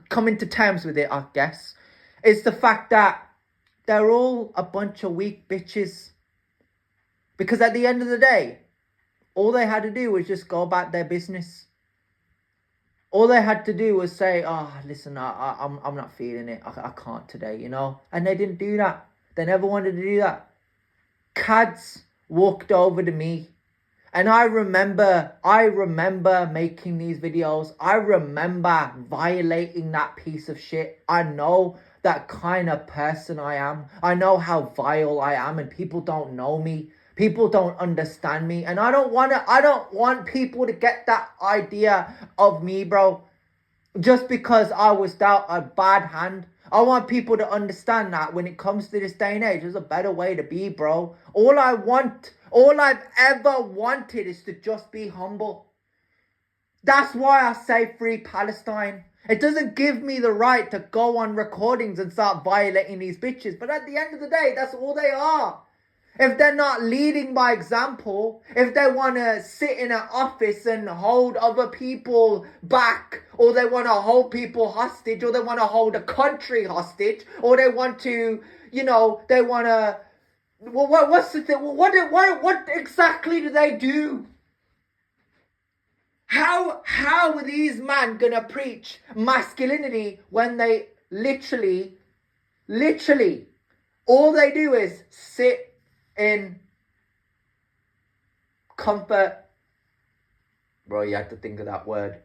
coming to terms with it, I guess, is the fact that they're all a bunch of weak bitches. Because at the end of the day, all they had to do was just go about their business. All they had to do was say, "Oh, listen, I'm not feeling it. I can't today, you know." And they didn't do that. They never wanted to do that. Cads walked over to me, and I remember making these videos. I remember violating that piece of shit. I know that kind of person I am. I know how vile I am, and people don't know me. People don't understand me, and I don't want people to get that idea of me, bro. Just because I was dealt a bad hand. I want people to understand that when it comes to this day and age, there's a better way to be, bro. All I've ever wanted is to just be humble. That's why I say free Palestine. It doesn't give me the right to go on recordings and start violating these bitches. But at the end of the day, that's all they are. If they're not leading by example, if they want to sit in an office and hold other people back, or they want to hold people hostage, or they want to hold a country hostage, or they want to, they want to, well, what's the thing? What exactly do they do? How are these men gonna preach masculinity when they literally, all they do is sit in comfort? Bro, you have to think of that word.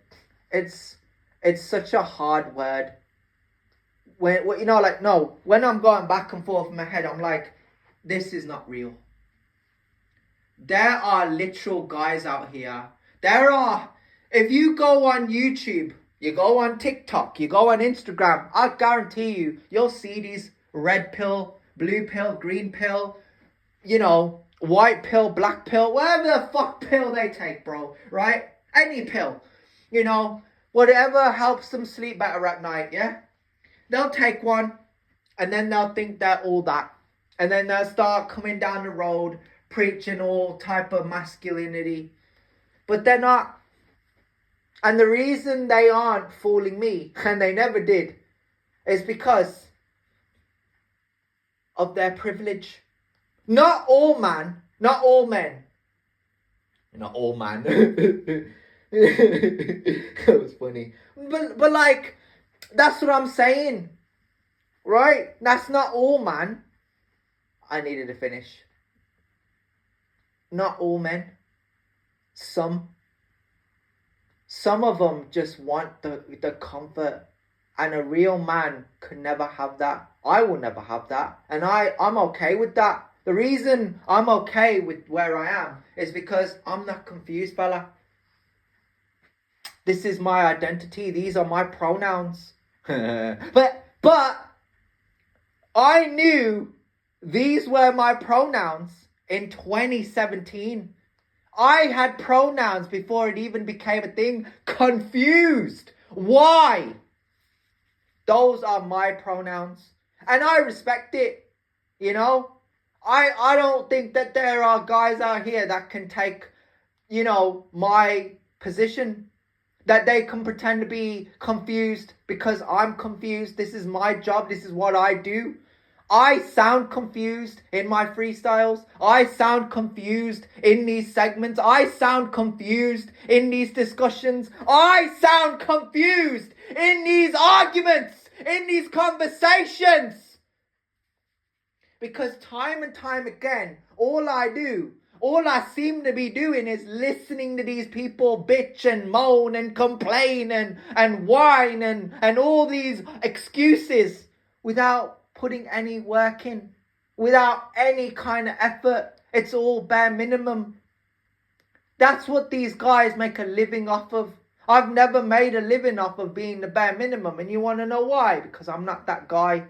It's such a hard word. When I'm going back and forth in my head, I'm like, this is not real. There are literal guys out here. If you go on YouTube, you go on TikTok, you go on Instagram, I guarantee you'll see these red pill, blue pill, green pill, white pill, black pill, whatever the fuck pill they take, bro, right? Any pill, whatever helps them sleep better at night, yeah? They'll take one, and then they'll think they're all that. And then they'll start coming down the road, preaching all type of masculinity. But they're not. And the reason they aren't fooling me, and they never did, is because of their privilege. Not all men. Not all man. That was funny. But like, that's what I'm saying. Right? That's not all man. I needed to finish. Not all men. Some of them just want the comfort. And a real man could never have that. I will never have that. And I'm okay with that. The reason I'm okay with where I am is because I'm not confused, fella. This is my identity. These are my pronouns. But I knew these were my pronouns in 2017. I had pronouns before it even became a thing. Confused. Why? Those are my pronouns. And I respect it. I don't think that there are guys out here that can take, my position. That they can pretend to be confused because I'm confused. This is my job. This is what I do. I sound confused in my freestyles. I sound confused in these segments. I sound confused in these discussions. I sound confused in these arguments, in these conversations. Because time and time again, all I seem to be doing is listening to these people bitch and moan and complain and whine and all these excuses without putting any work in, without any kind of effort. It's all bare minimum. That's what these guys make a living off of. I've never made a living off of being the bare minimum. And you want to know why? Because I'm not that guy.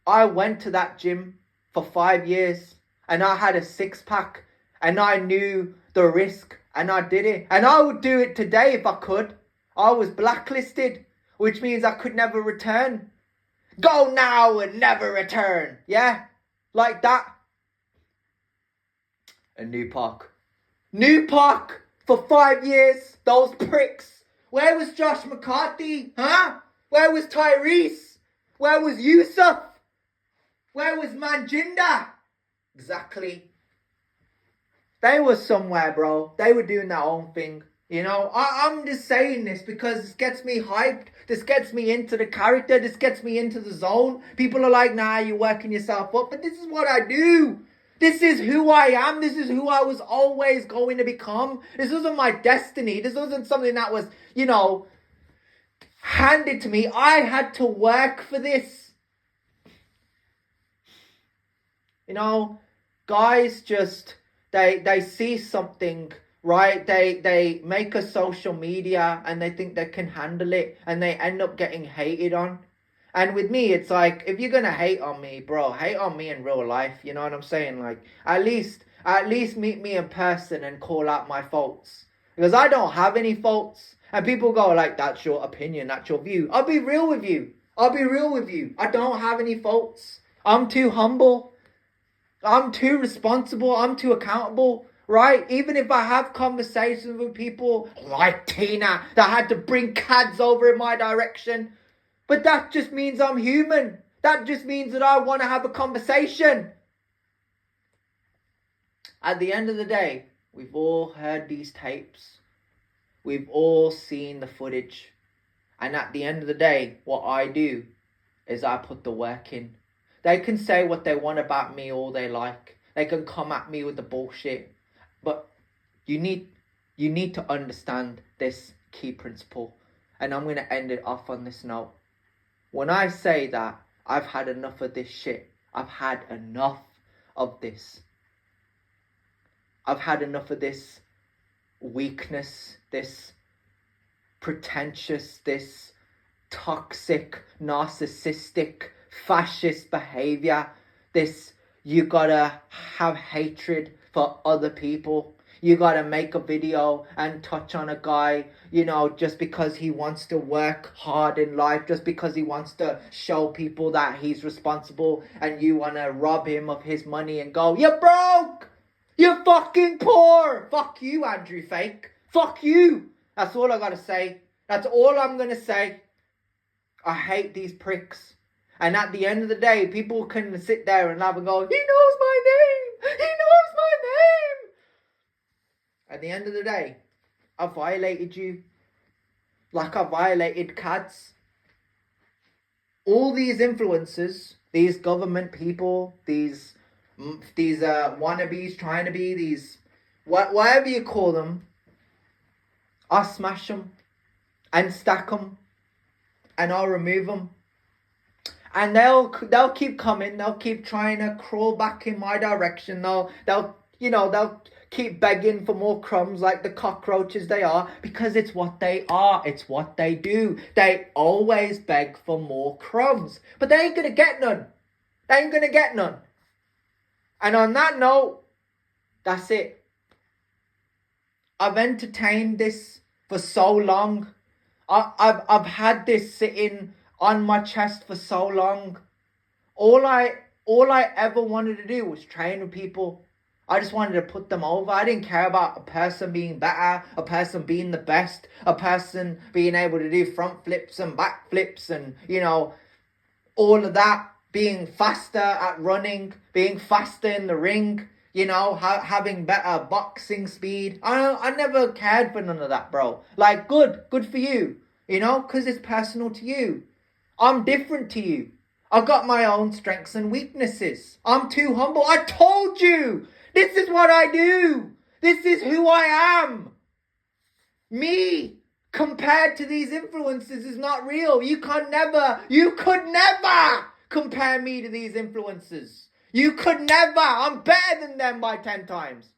I went to that gym for 5 years and I had a six-pack and I knew the risk and I did it. And I would do it today if I could. I was blacklisted, which means I could never return. Go now and never return. Yeah? Like that. And New Park for 5 years. Those pricks. Where was Josh McCarthy? Huh? Where was Tyrese? Where was Yusuf? Where was Manjinder? Exactly. They were somewhere, bro. They were doing their own thing. You know, I'm just saying this because this gets me hyped. This gets me into the character. This gets me into the zone. People are like, nah, you're working yourself up. But this is what I do. This is who I am. This is who I was always going to become. This wasn't my destiny. This wasn't something that was, you know, handed to me. I had to work for this. You know, guys just, they see something, right? They make a social media and they think they can handle it and they end up getting hated on. And with me, it's like, if you're gonna hate on me, bro, hate on me in real life. You know what I'm saying? Like, at least meet me in person and call out my faults. Because I don't have any faults. And people go like, that's your opinion, that's your view. I'll be real with you. I don't have any faults. I'm too humble. I'm too responsible. I'm too accountable. Right? Even if I have conversations with people like Tina that had to bring cads over in my direction. But that just means I'm human. That just means that I want to have a conversation. At the end of the day, we've all heard these tapes. We've all seen the footage. And at the end of the day, what I do is I put the work in. They can say what they want about me all they like. They can come at me with the bullshit. But you need to understand this key principle. And I'm going to end it off on this note. When I say that I've had enough of this shit, I've had enough of this. I've had enough of this weakness, this pretentious, this toxic, narcissistic, fascist behavior, this you gotta have hatred for other people. You gotta make a video and touch on a guy, you know, just because he wants to work hard in life, just because he wants to show people that he's responsible, and you wanna rob him of his money and go, you're broke! You're fucking poor! Fuck you, Andrew Fake. Fuck you! That's all I gotta say. That's all I'm gonna say. I hate these pricks. And at the end of the day, people can sit there and laugh and go, he knows my name! He knows my name! At the end of the day, I violated you. Like I violated cads. All these influencers, these government people, these wannabes trying to be, these, whatever you call them, I'll smash them and stack them and I'll remove them. And they'll keep coming. They'll keep trying to crawl back in my direction. They'll keep begging for more crumbs like the cockroaches they are, because it's what they are. It's what they do. They always beg for more crumbs, but they ain't gonna get none. They ain't gonna get none. And on that note, that's it. I've entertained this for so long. I've had this sitting on my chest for so long. All I ever wanted to do was train with people. I just wanted to put them over. I didn't care about a person being better, a person being the best, a person being able to do front flips and back flips and, you know, all of that. Being faster at running, being faster in the ring, you know, having better boxing speed. I never cared for none of that, bro. Like, good for you, you know, because it's personal to you. I'm different to you. I've got my own strengths and weaknesses. I'm too humble. I told you. This is what I do. This is who I am. Me, compared to these influences, is not real. You could never compare me to these influencers. You could never. I'm better than them by 10 times.